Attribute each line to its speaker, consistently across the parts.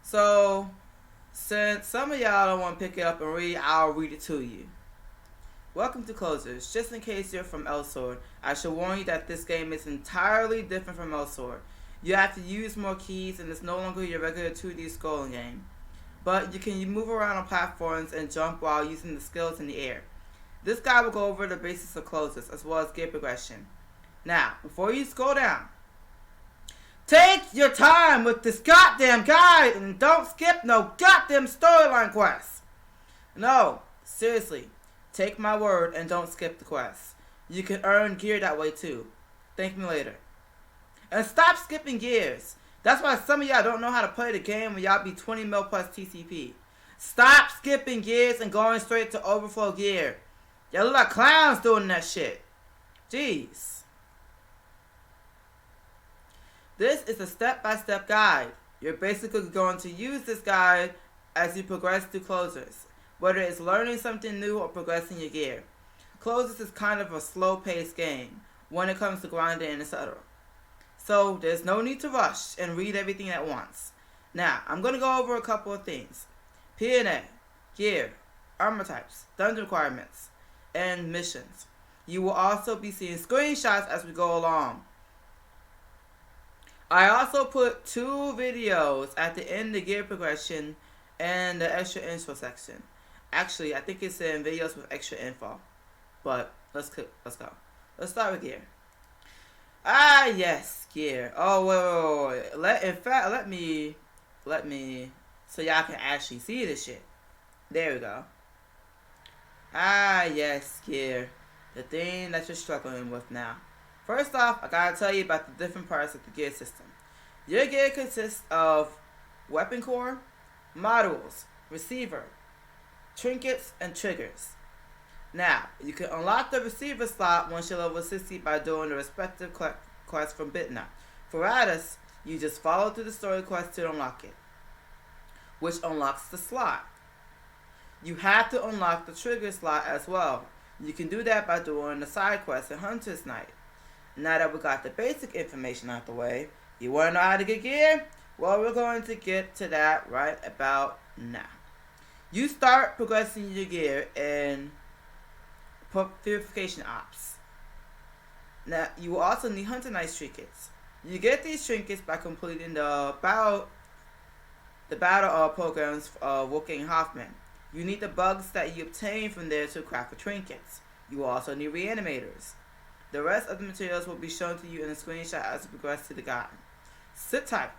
Speaker 1: So, since some of y'all don't want to pick it up and read, I'll read it to you. Welcome to Closers. Just in case you're from Elsword, I should warn you that this game is entirely different from Elsword. You have to use more keys and it's no longer your regular 2D scrolling game. But you can move around on platforms and jump while using the skills in the air. This guide will go over the basics of Closers as well as gear progression. Now, before you scroll down, take your time with this goddamn guide and don't skip no goddamn storyline quests. No, seriously, take my word and don't skip the quests. You can earn gear that way too. Thank me later. And stop skipping gears. That's why some of y'all don't know how to play the game when y'all be 20 mil plus TCP. Stop skipping gears and going straight to overflow gear. Y'all look like clowns doing that shit. Jeez. This is a step-by-step guide. You're basically going to use this guide as you progress through Closers, whether it's learning something new or progressing your gear. Closers is kind of a slow-paced game when it comes to grinding and etc. So there's no need to rush and read everything at once. Now, I'm going to go over a couple of things. P&A, gear, armor types, dungeon requirements, and missions. You will also be seeing screenshots as we go along. I also put 2 videos at the end of the gear progression and the extra info section. Actually, I think it's in videos with extra info. But let's go. Let's start with gear. Ah, yes, gear. Oh, wait. Let me, so y'all can actually see this shit. There we go. Ah, yes, gear. The thing that you're struggling with now. First off, I gotta tell you about the different parts of the gear system. Your gear consists of weapon core, modules, receiver, trinkets, and triggers. Now, you can unlock the receiver slot once you're level 60 by doing the respective quests from Bitna. For Radis, you just follow through the story quest to unlock it, which unlocks the slot. You have to unlock the trigger slot as well. You can do that by doing the side quest in Hunter's Night. Now that we got the basic information out the way, you want to know how to get gear? Well, we're going to get to that right about now. You start progressing your gear in purification ops. Now, you will also need Hunter Night trinkets. You get these trinkets by completing the battle programs of Wolfgang Hoffman. You need the bugs that you obtain from there to craft the trinkets. You will also need reanimators. The rest of the materials will be shown to you in a screenshot as you progress to the guide. Sit tight.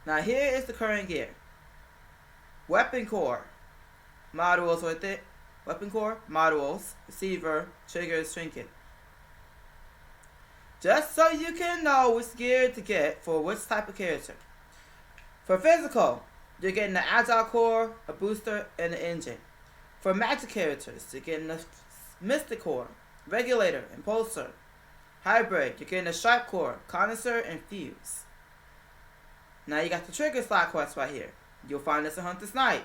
Speaker 1: Now here is the current gear. Weapon core. Modules with it. Weapon core, modules, receiver, triggers, trinket. Just so you can know which gear to get for which type of character. For physical, you're getting the agile core, a booster, and an engine. For magic characters, you're getting the mystic core, regulator, impulsor. Hybrid, you're getting the sharp core, connoisseur, and fuse. Now you got the trigger slot quest right here. You'll find this in Hunter's Night.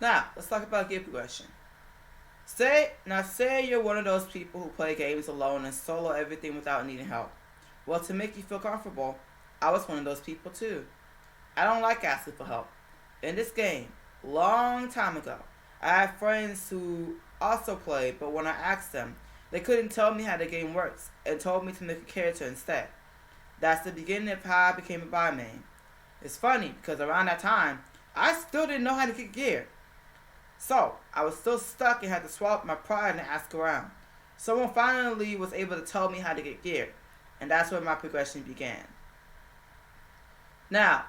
Speaker 1: Now, let's talk about gear progression. Say you're one of those people who play games alone and solo everything without needing help. Well, to make you feel comfortable, I was one of those people too. I don't like asking for help. In this game, long time ago, I had friends who also played, but when I asked them, they couldn't tell me how the game works and told me to make a character instead. That's the beginning of how I became a buy main. It's funny because around that time, I still didn't know how to get gear. So, I was still stuck and had to swallow my pride and ask around. Someone finally was able to tell me how to get gear, and that's where my progression began. Now,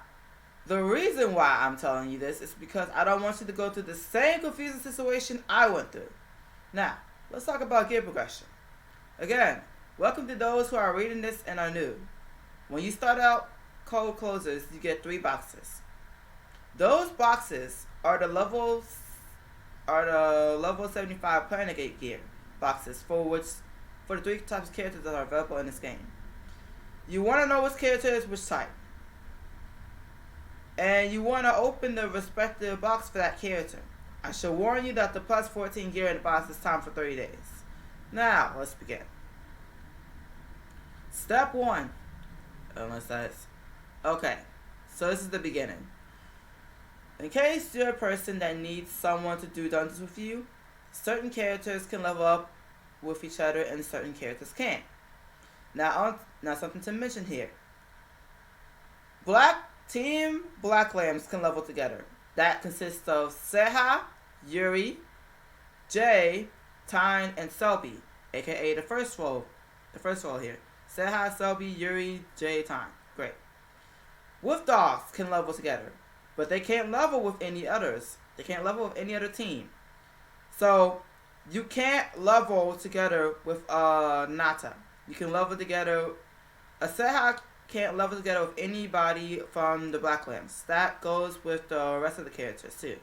Speaker 1: the reason why I'm telling you this is because I don't want you to go through the same confusing situation I went through. Now, let's talk about gear progression. Again, welcome to those who are reading this and are new. When you start out Cold Closers, you get 3 boxes. Those boxes are the level 75 Planetgate gear boxes for the 3 types of characters that are available in this game. You want to know which character is which type. And you want to open the respective box for that character. I should warn you that the plus 14 gear in the box is timed for 30 days. Now, let's begin. Step 1. Unless that's... Okay, so this is the beginning. In case you're a person that needs someone to do dungeons with you, certain characters can level up with each other and certain characters can't. Now something to mention here. Team Black Lambs can level together. That consists of Seha, Yuri, Jay, Tyne, and Selby, aka the first role here. Seha, Selby, Yuri, Jay, Tyne. Great. Wolf Dogs can level together, but they can't level with any others. They can't level with any other team. So you can't level together with Nata. You can level together. A Seha can't level together with anybody from the Black Lambs. That goes with the rest of the characters too.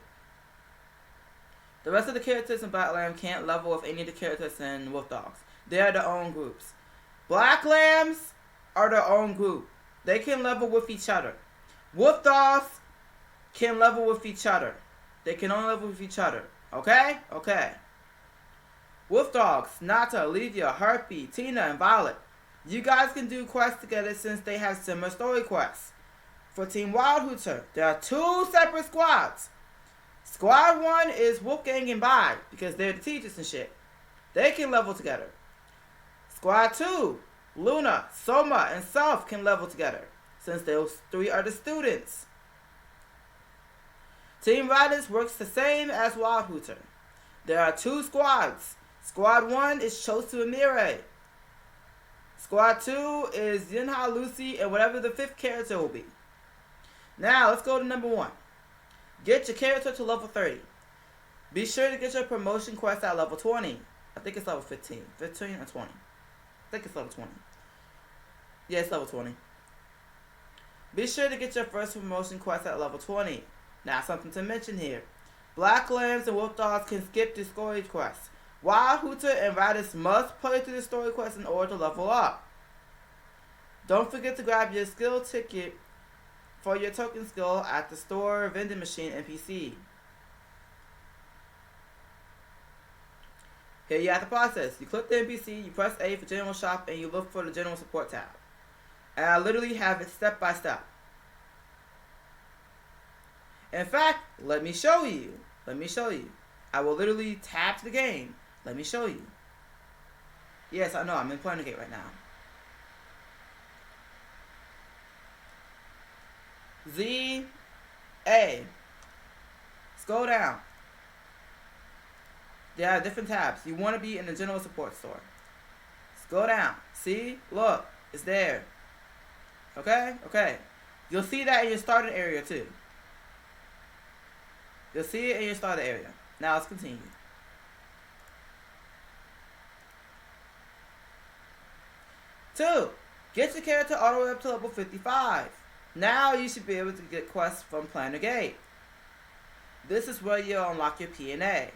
Speaker 1: The rest of the characters in Black Lamb can't level with any of the characters in Wolf Dogs. They are their own groups. Black Lambs are their own group. They can level with each other. Wolf Dogs can level with each other. They can only level with each other. Okay? Okay. Wolf Dogs, Nata, Olivia, Harpy, Tina, and Violet. You guys can do quests together since they have similar story quests. For Team Wildhooter, there are 2 separate squads. Squad 1 is Wolfgang and Bai, because they're the teachers and shit. They can level together. Squad 2, Luna, Soma, and Self can level together, since those 3 are the students. Team Riders works the same as Wildhooter. There are 2 squads. Squad 1 is Chosu and Mirai. Squad 2 is Yunha, Lucy, and whatever the 5th character will be. Now, let's go to number 1. Get your character to level 30. Be sure to get your promotion quest at level 20. I think it's level 15. 15 or 20. I think it's level 20. Yeah, it's level 20. Be sure to get your first promotion quest at level 20. Now, something to mention here. Black Lambs and Wolf Dogs can skip the story quests. Wildhooter and Riders must play through the story quest in order to level up. Don't forget to grab your skill ticket for your token skill at the store vending machine NPC. Here you have the process. You click the NPC, you press A for General Shop, and you look for the General Support tab. And I literally have it step by step. In fact, let me show you. I will literally tap the game. Let me show you. Yes, I know, I'm in Planner Gate right now. Z, A. Scroll down. There are different tabs. You want to be in the General Support store. Scroll down. See? Look. It's there. Okay? Okay. You'll see that in your starter area too. You'll see it in your starter area. Now let's continue. Two, get your character all the way up to level 55. Now you should be able to get quests from Planner Gate. This is where you'll unlock your P&A.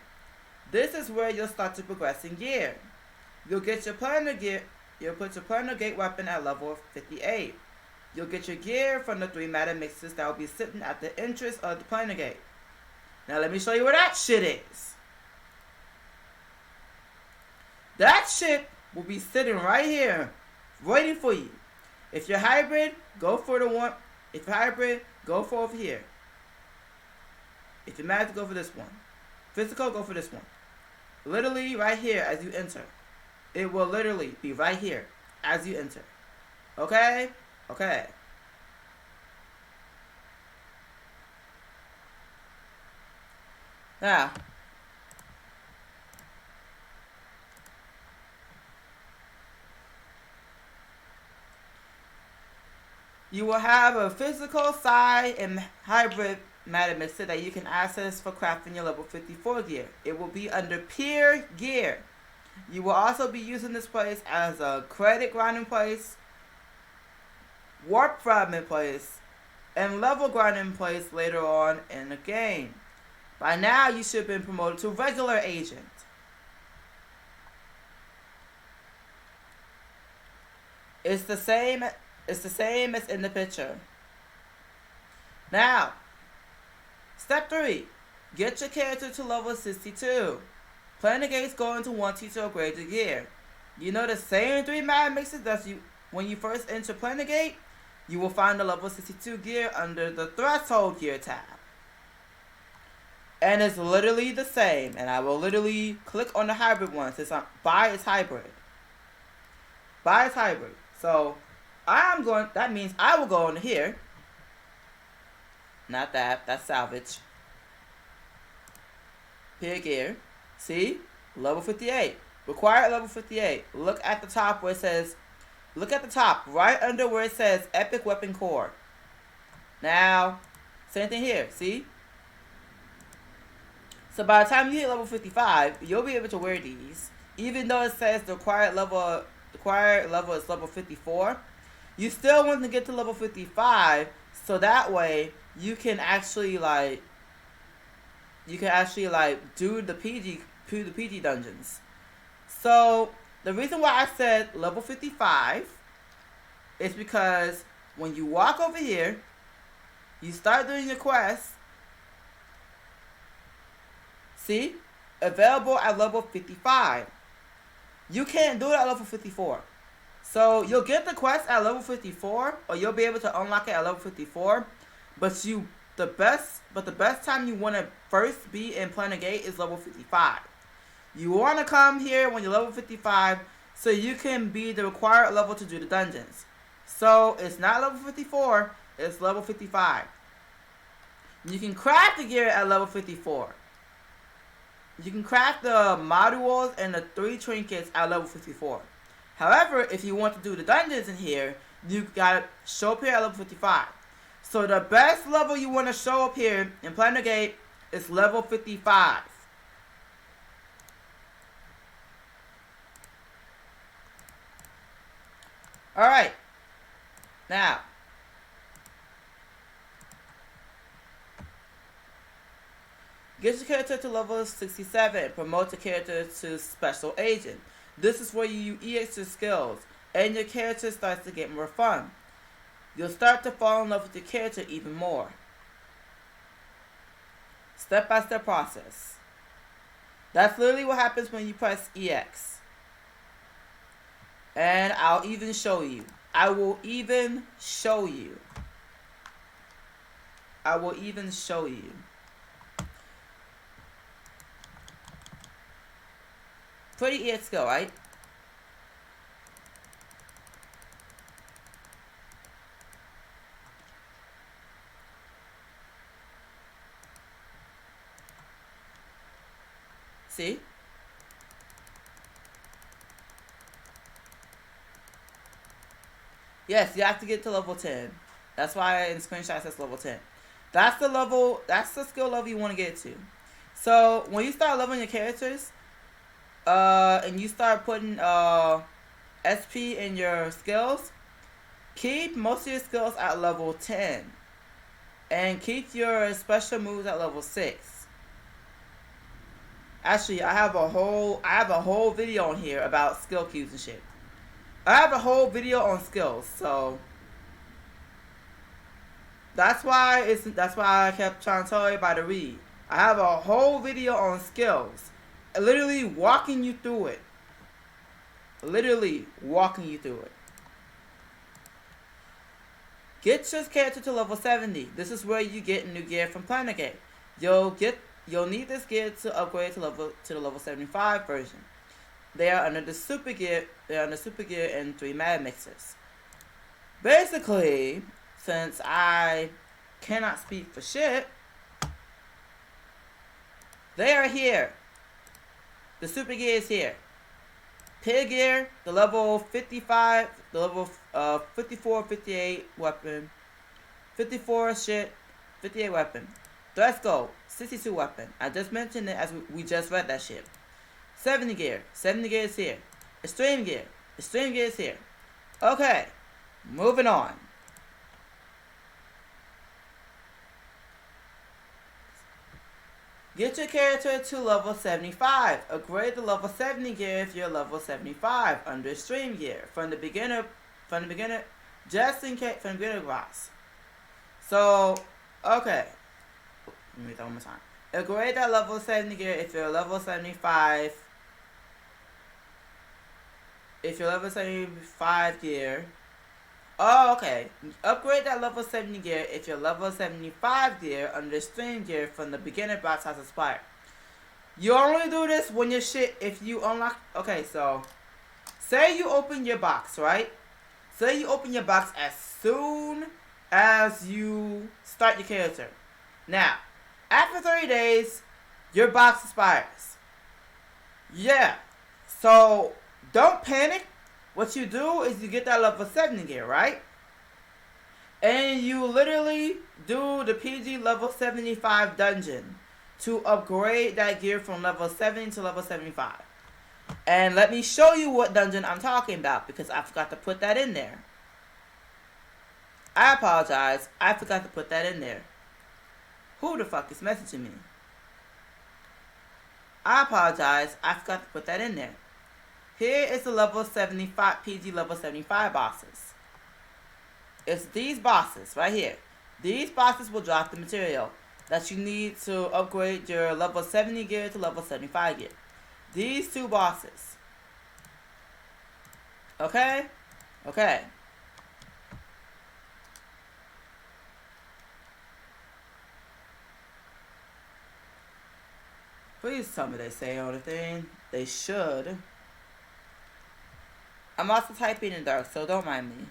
Speaker 1: This is where you'll start to progress in gear. You'll get your Planner Gate. You'll put your Planner Gate weapon at level 58. You'll get your gear from the 3 meta mixes that will be sitting at the entrance of the Planner Gate. Now let me show you where that shit is. That shit will be sitting right here, waiting for you. If you're hybrid, go for the one. If you're hybrid, go for over here. If you're magic, go for this one. Physical, go for this one. Literally right here as you enter. It will literally be right here as you enter. Okay? Okay. Now, you will have a physical, psi, and hybrid meta mixer that you can access for crafting your level 54 gear. It will be under peer gear. You will also be using this place as a credit grinding place, warp fragment place, and level grinding place later on in the game. By now, you should have been promoted to regular agent. It's the same It's the same as in the picture. Now, step 3. Get your character to level 62. Playing the gates going to want you to upgrade your gear. You know the same 3 map mixes that when you first enter Playing the Gate, you will find the level 62 gear under the Threshold Gear tab. And it's literally the same. And I will literally click on the hybrid one since buy is hybrid. Buy is hybrid. So that means I will go into here. Not that, that's salvage. Pick gear. See? Level 58. Required level 58. Look at the top where it says, look at the top, right under where it says Epic Weapon Core. Now, same thing here, see? So by the time you hit level 55, you'll be able to wear these. Even though it says the required level is level 54, you still want to get to level 55 so that way you can actually do the PG dungeons. So the reason why I said level 55 is because when you walk over here, you start doing your quest. See? Available at level 55. You can't do it at level 54. So you'll get the quest at level 54, or you'll be able to unlock it at level 54. But the best time you want to first be in Playing the Gate is level 55. You want to come here when you're level 55 so you can be the required level to do the dungeons. So it's not level 54, it's level 55. You can craft the gear at level 54. You can craft the modules and the 3 trinkets at level 54. However, if you want to do the dungeons in here, you gotta show up here at level 55. So the best level you want to show up here in Playing the Gate is level 55. Alright. Now. Get your character to level 67. Promote your character to Special Agent. This is where you EX your skills, and your character starts to get more fun. You'll start to fall in love with your character even more. Step-by-step process. That's literally what happens when you press EX. And I'll even show you. I will even show you. Pretty EX skill, right? See? Yes, you have to get to level 10. That's why in screenshot it says level 10. That's the skill level you want to get to. So, when you start leveling your characters, and you start putting SP in your skills, keep most of your skills at level 10. And keep your special moves at level 6. Actually, I have a whole video on here about skill queues and shit. I have a whole video on skills, so that's why I kept trying to tell everybody to read. I have a whole video on skills, literally walking you through it. Get your character to level 70. This is where you get new gear from Playing the Gate. You'll need this gear to upgrade to the level 75 version. They are under the super gear. They are under super gear and 3 mad mixers. Basically, since I cannot speak for shit, they are here. The super gear is here. Pig gear, the level 55, the level 54, 58 weapon, 54 shit, 58 weapon. Let's go. 62 weapon. I just mentioned it as we just read that shit. 70 gear. 70 gear is here. Extreme gear. Extreme gear is here. Okay. Moving on. Get your character to level 75. Upgrade the level 70 gear if you're level 75 under extreme gear. From the beginner Just in case from greater box. So, okay. Let me read that one more time. Upgrade that level 70 gear if you're level 75. If you're level 75 gear. Oh, okay. Upgrade that level 70 gear if your level 75 gear under stream gear from the beginner box has expired. You only do this when your shit, if you unlock. Okay, so say you open your box, right? Say you open your box as soon as you start your character. Now, after 30 days, your box expires. Yeah. So, don't panic. What you do is you get that level 70 gear, right? And you literally do the PG level 75 dungeon to upgrade that gear from level 70 to level 75. And let me show you what dungeon I'm talking about because I forgot to put that in there. I apologize. I forgot to put that in there. Who the fuck is messaging me? I apologize. I forgot to put that in there. Here is the level 75 PG level 75 bosses. It's these bosses right here. These bosses will drop the material that you need to upgrade your level 70 gear to level 75 gear. These two bosses. Okay? Okay. Please tell me they say anything. They should. I'm also typing in dark, so don't mind me.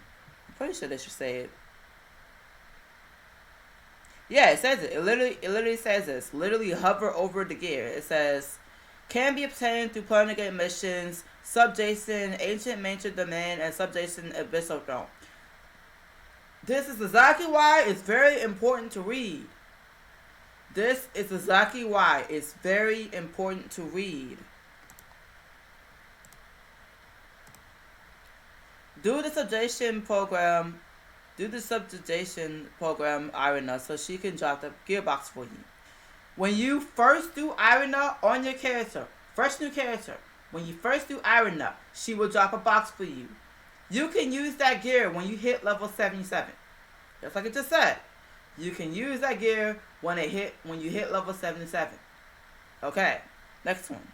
Speaker 1: I'm pretty sure they should say it. Yeah, it says it. It literally says this. Literally hover over the gear. It says, can be obtained through Planegate missions, Subjacent, Ancient Mansion Domain, and Subjacent Abyssal Throne. This is exactly why it's very important to read. This is exactly why it's very important to read. Do the subjugation program Irina so she can drop the gearbox for you. When you first do Irina on your character, fresh new character, when you first do Irina, she will drop a box for you. You can use that gear when you hit level 77. Just like it just said. You can use that gear when you hit level 77. Okay, next one.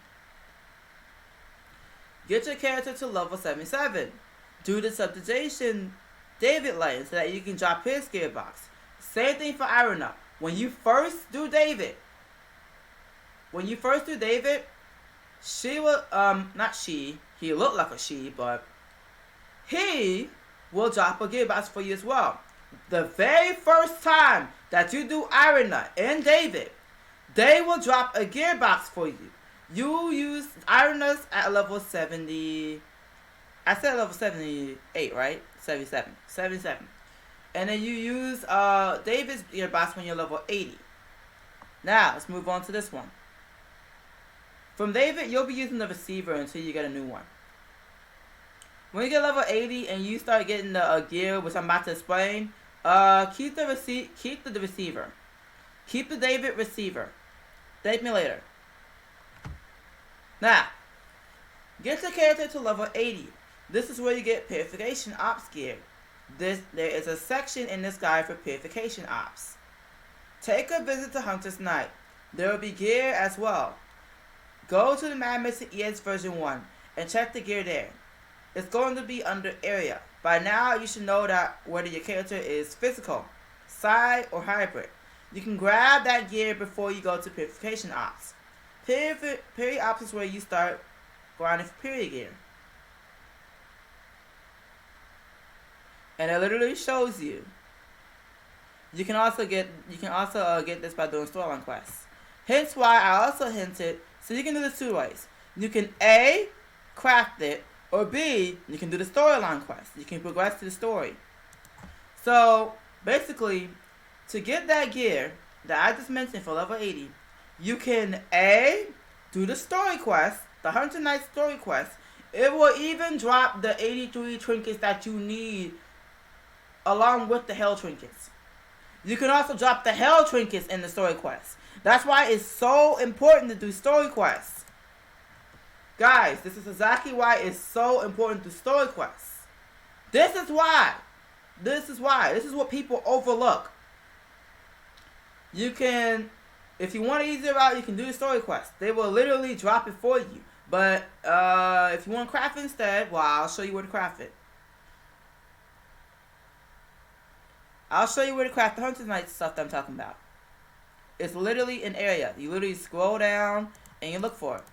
Speaker 1: Get your character to level 77. Do the subjugation David lane so that you can drop his gearbox. Same thing for Irina. When you first do David, she will he looked like a she, but he will drop a gearbox for you as well. The very first time that you do Irina and David, they will drop a gearbox for you. You use Irina's at level 70. I said level 78, right? 77. And then you use David's gearbox when you're level 80. Now, let's move on to this one. From David, you'll be using the receiver until you get a new one. When you get level 80 and you start getting the gear, which I'm about to explain, keep the receiver. Keep the David receiver. Thank me later. Now, get your character to level 80. This is where you get Purification Ops gear. There is a section in this guide for Purification Ops. Take a visit to Hunter's Night. There will be gear as well. Go to the Mad Mission EX version 1 and check the gear there. It's going to be under area. By now, you should know that whether your character is physical, psi, or hybrid. You can grab that gear before you go to Purification Ops. Period Ops is where you start grinding for period gear. And it literally shows you. You can also get this by doing storyline quests. Hence why I also hinted. So you can do this two ways. You can A, craft it, or B, you can do the storyline quest. You can progress to the story. So basically, to get that gear that I just mentioned for level 80, you can A, do the story quest, the Hunter Knight story quest. It will even drop the 83 trinkets that you need along with the Hell trinkets. You can also drop the Hell trinkets in the story quest. That's why it's so important to do story quests. Guys, this is exactly why it's so important to story quests. This is why This is why. This is what people overlook. You can, if you want an easier route, you can do the story quest. They will literally drop it for you. But if you want to craft it instead, well, I'll show you where to craft it. I'll show you where to craft the Hunter's Night stuff that I'm talking about. It's literally an area. You literally scroll down and you look for it.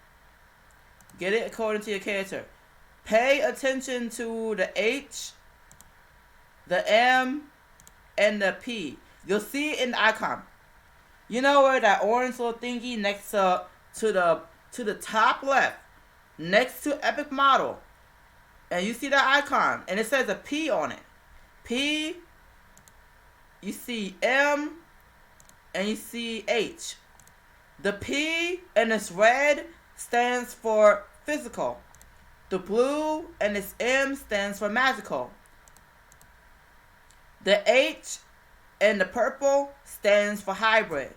Speaker 1: Get it according to your character. Pay attention to the H, the M, and the P. You'll see it in the icon. You know where that orange little thingy next to the top left, next to Epic Model, and you see that icon, and it says a P on it. P, you see M, and you see H. The P and this red stands for physical. The blue and this M stands for magical. The H and the purple stands for hybrid.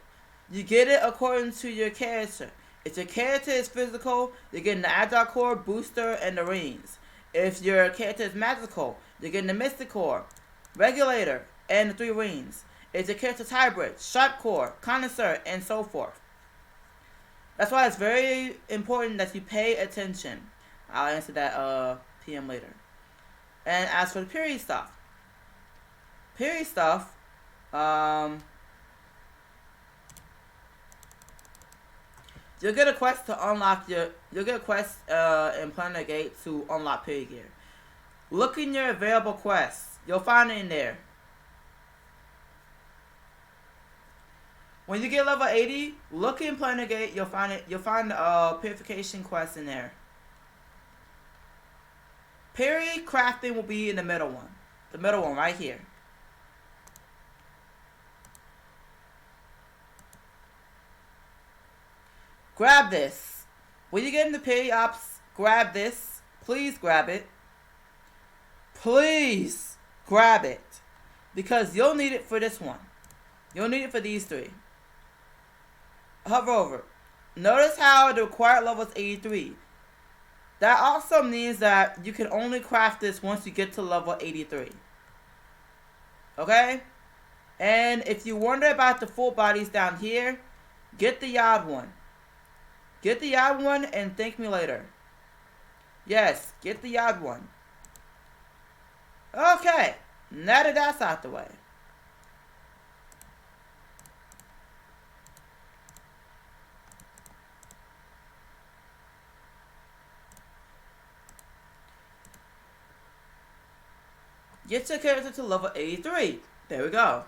Speaker 1: You get it according to your character. If your character is physical, you're getting the Agile Core, Booster, and the Rings. If your character is magical, you're getting the Mystic Core, Regulator, and the 3 Rings. If your character is hybrid, Sharp Core, Connoisseur, and so forth. That's why it's very important that you pay attention. I'll answer that PM later. And as for the period stuff, you'll get a quest to unlock you'll get a quest in Planet Gate to unlock period gear. Look in your available quests. You'll find it in there. When you get level 80, look in Planet Gate. You'll find it. You'll find the purification quest in there. Period crafting will be in the middle one. The middle one right here. Grab this. When you get into period ops, grab this. Please grab it. Please grab it. Because you'll need it for this one. You'll need it for these 3. Hover over. Notice how the required level is 83. That also means that you can only craft this once you get to level 83. Okay? And if you wonder about the full bodies down here, get the Yod one. Get the Yod one and thank me later. Yes, get the Yod one. Okay, now that that's out the way. Get your character to level 83. There we go.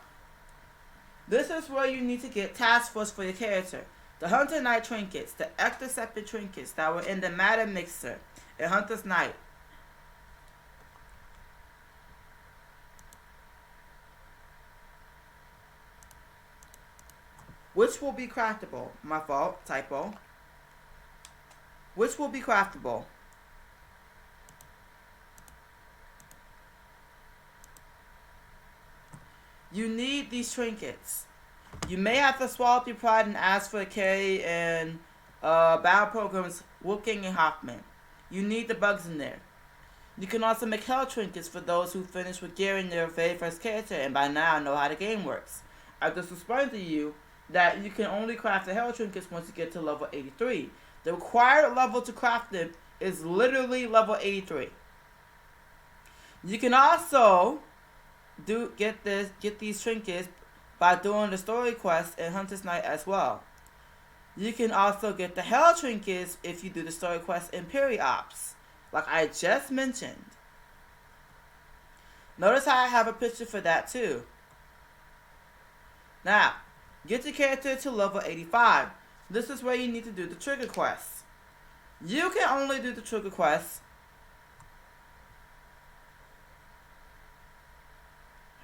Speaker 1: This is where you need to get task force for your character. The Hunter Knight trinkets, the Ectoceptive trinkets that were in the Matter Mixer in Hunter's Night. Which will be craftable. My fault, typo. Which will be craftable. You need these trinkets. You may have to swallow up your pride and ask for a carry in battle programs Wooking and Hoffman. You need the bugs in there. You can also make hell trinkets for those who finish with gearing their very first character and by now know how the game works. I just explained to you that you can only craft the hell trinkets once you get to level 83. The required level to craft them is literally level 83. You can also get these trinkets by doing the story quest in Hunter's Night as well. You can also get the hell trinkets if you do the story quest in Period Ops, like I just mentioned. Notice how I have a picture for that too. Now, get your character to level 85. This is where you need to do the trigger quests. You can only do the trigger quests.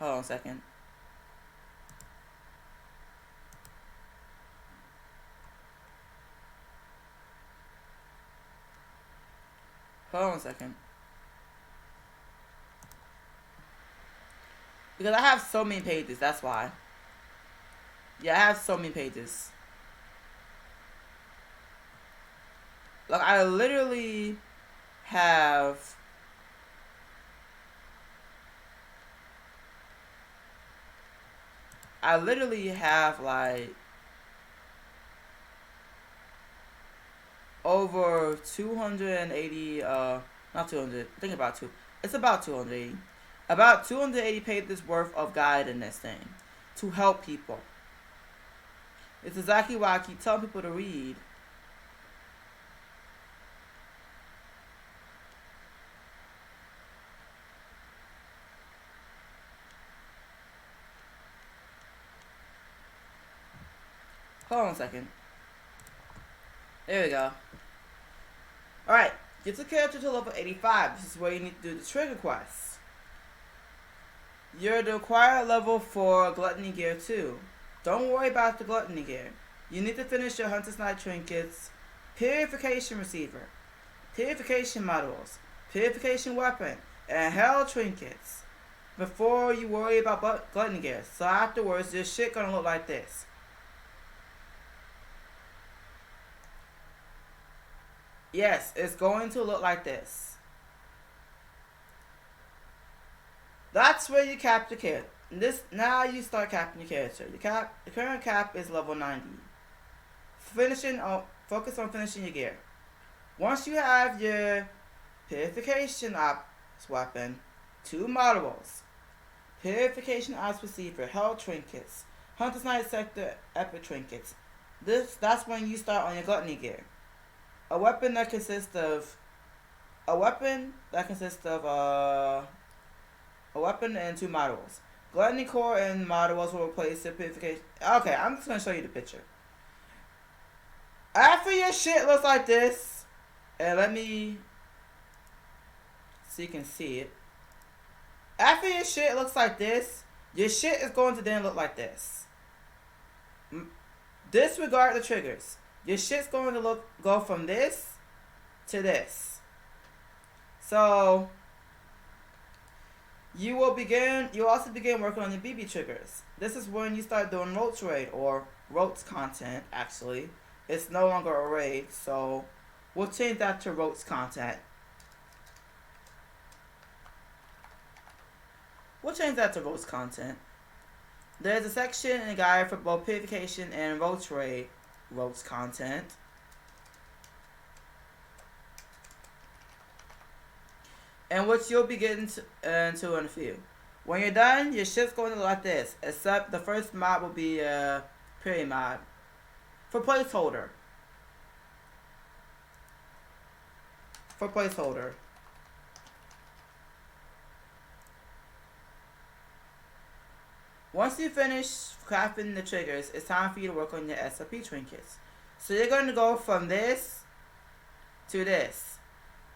Speaker 1: Hold on a second. Hold on a second. Because I have so many pages, that's why. Yeah, I have so many pages. Like, I literally have I literally have like over 280, not 200, think about two. It's about 280. About 280 pages worth of guide in this thing to help people. It's exactly why I keep telling people to read. Hold on a second. There we go. Alright, get the character to level 85. This is where you need to do the trigger quests. You're the required level for Gluttony Gear 2. Don't worry about the Gluttony Gear. You need to finish your Hunter's Night Trinkets, Purification Receiver, Purification Models, Purification Weapon, and Hell Trinkets before you worry about Gluttony Gear. So afterwards, your shit gonna look like this. Yes, it's going to look like this. That's where you cap the character. Now you start capping your character. The current cap is level 90. Focus on finishing your gear. Once you have your Purification Ops weapon, 2 models, Purification Ops receiver, Hell Trinkets, Hunter's Night Sector Epic Trinkets. That's when you start on your Gluttony Gear. A weapon that consists of a weapon and 2 models. Gluttony Core and models will replace the Purification. Okay, I'm just gonna show you the picture. After your shit looks like this, and let me so you can see it. After your shit looks like this, your shit is going to then look like this. Disregard the triggers. Your shit's going to go from this to this. So you'll also begin working on your BB triggers. This is when you start doing Roach Raid or Roach content. Actually, it's no longer a raid, so we'll change that to Roach content. There's a section in the guide for both Purification and Roach Raid Roach content. And which you'll be getting into in a few. When you're done, your ship's going to look like this, except the first mod will be a period mod for placeholder. Once you finish crafting the triggers, it's time for you to work on your SLP trinkets. So you're going to go from this to this.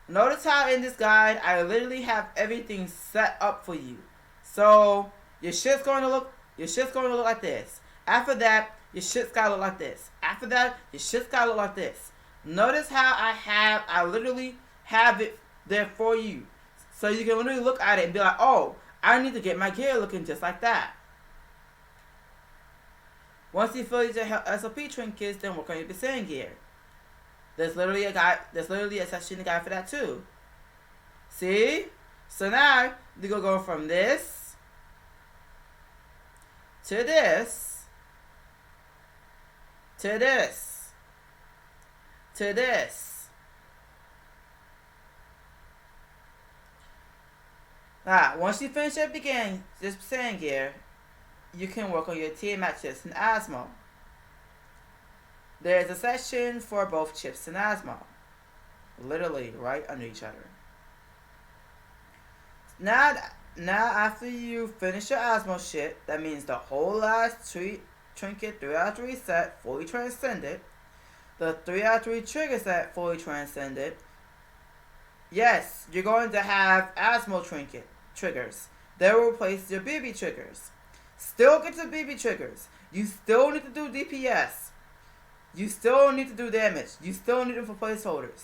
Speaker 1: Notice how in this guide, I literally have everything set up for you. So your shit's going to look like this. After that, your shit's got to look like this. After that, your shit's got to look like this. Notice how I literally have it there for you. So you can literally look at it and be like, oh, I need to get my gear looking just like that. Once you fill your SLP trinkets, then work on your Besaring gear. There's literally a section in the guide for that too. See? So now you go from this to this to this to this. Now, once you finish your this Besaring gear, you can work on your Tiamat chips and Asmo. There's a section for both chips and Asmo. Literally right under each other. Now after you finish your Asmo shit, that means the whole last trinket 3 out of 3 set fully transcended. The 3 out of 3 trigger set fully transcended. Yes, you're going to have Asmo triggers. They will replace your BB triggers. Still get your BB triggers. You still need to do DPS. You still need to do damage. You still need them for placeholders.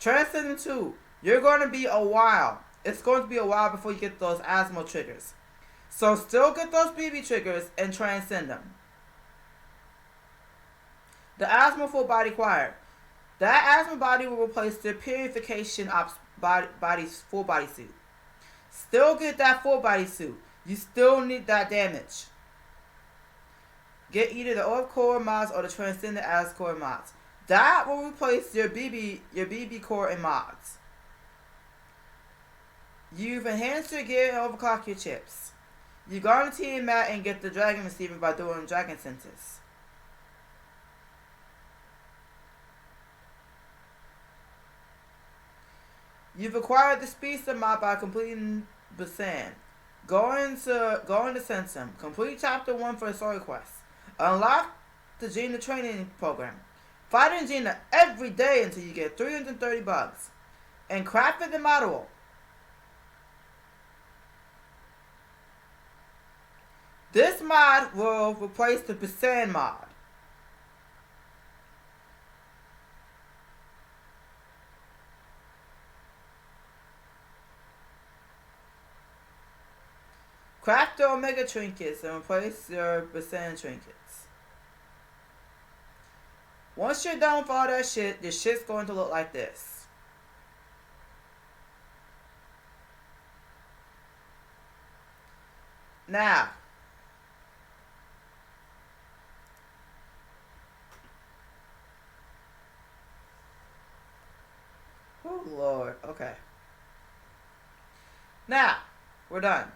Speaker 1: Transcending 2. You're going to be a while. It's going to be a while before you get those Asmo triggers. So still get those BB triggers and transcend them. The Asmo full body choir. That Asmo body will replace the Purification Ops full body suit. Still get that full body suit. You still need that damage. Get either the Orb Core mods or the Transcendent As Core mods. That will replace your BB core and mods. You've enhanced your gear and overclocked your chips. You guarantee Matt and get the Dragon Receiver by doing Dragon Centers. You've acquired the Speedster mod by completing Basan. Go into Sensum. Complete Chapter 1 for the story quest. Unlock the Gina training program. Fight in Gina every day until you get 330 bugs. And craft the model. This mod will replace the Basan mod. Craft the Omega trinkets and replace your Basan trinkets. Once you're done with all that shit, this shit's going to look like this. Now, oh Lord, okay. Now, we're done.